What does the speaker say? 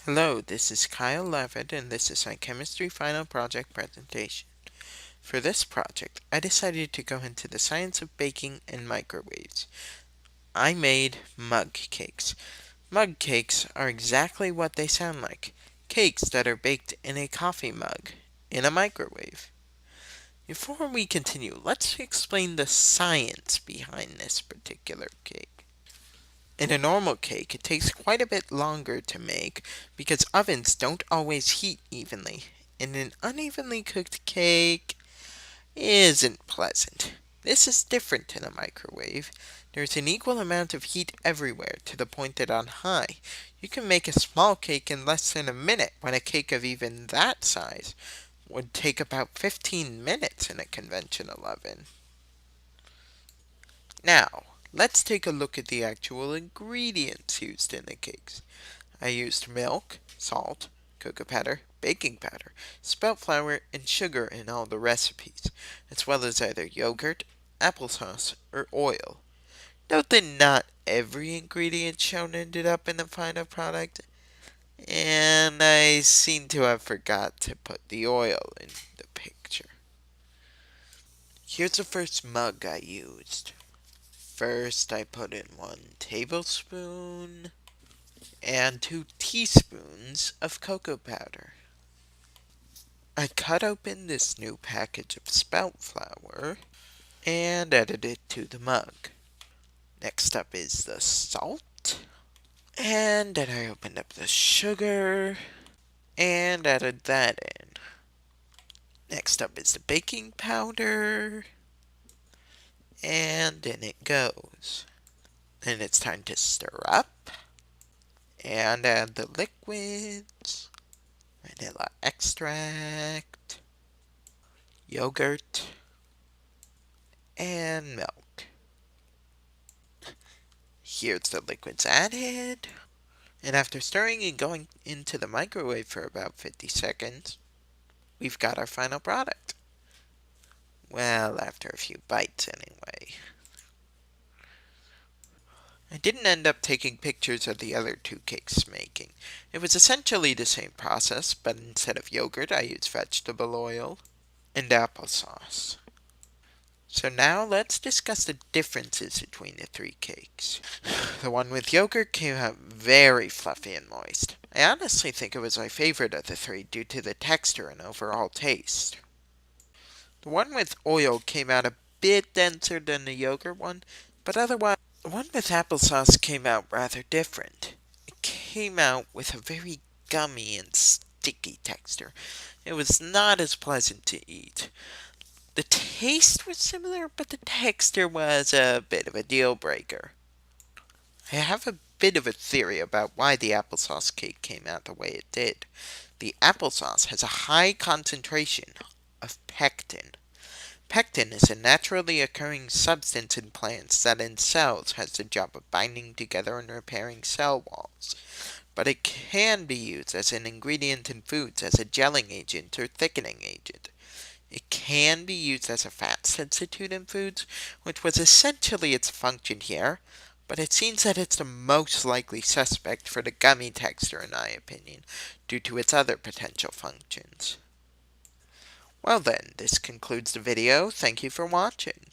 Hello, this is Kyle Levitt, and this is my chemistry final project presentation. For this project, I decided to go into the science of baking and microwaves. I made mug cakes. Mug cakes are exactly what they sound like, cakes that are baked in a coffee mug, in a microwave. Before we continue, let's explain the science behind this particular cake. In a normal cake, it takes quite a bit longer to make because ovens don't always heat evenly, and an unevenly cooked cake isn't pleasant. This is different in a microwave. There's an equal amount of heat everywhere to the point that on high, you can make a small cake in less than a minute when a cake of even that size would take about 15 minutes in a conventional oven. Now, let's take a look at the actual ingredients used in the cakes. I used milk, salt, cocoa powder, baking powder, spelt flour, and sugar in all the recipes, as well as either yogurt, applesauce, or oil. Note that not every ingredient shown ended up in the final product, and I seem to have forgot to put the oil in the picture. Here's the first mug I used. First, I put in 1 tablespoon and 2 teaspoons of cocoa powder. I cut open this new package of spelt flour and added it to the mug. Next up is the salt, and then I opened up the sugar and added that in. Next up is the baking powder, and in it goes. Then it's time to stir up and add the liquids, vanilla extract, yogurt, and milk. Here's the liquids added, and after stirring and going into the microwave for about 50 seconds, we've got our final product. Well, after a few bites anyway. I didn't end up taking pictures of the other 2 cakes making. It was essentially the same process, but instead of yogurt I used vegetable oil and applesauce. So now let's discuss the differences between the 3 cakes. The one with yogurt came out very fluffy and moist. I honestly think it was my favorite of the 3 due to the texture and overall taste. The one with oil came out a bit denser than the yogurt one, but otherwise, the one with applesauce came out rather different. It came out with a very gummy and sticky texture. It was not as pleasant to eat. The taste was similar, but the texture was a bit of a deal breaker. I have a bit of a theory about why the applesauce cake came out the way it did. The applesauce has a high concentration of pectin. Pectin is a naturally occurring substance in plants that in cells has the job of binding together and repairing cell walls. But it can be used as an ingredient in foods as a gelling agent or thickening agent. It can be used as a fat substitute in foods, which was essentially its function here, but it seems that it's the most likely suspect for the gummy texture in my opinion, due to its other potential functions. Well then, this concludes the video. Thank you for watching.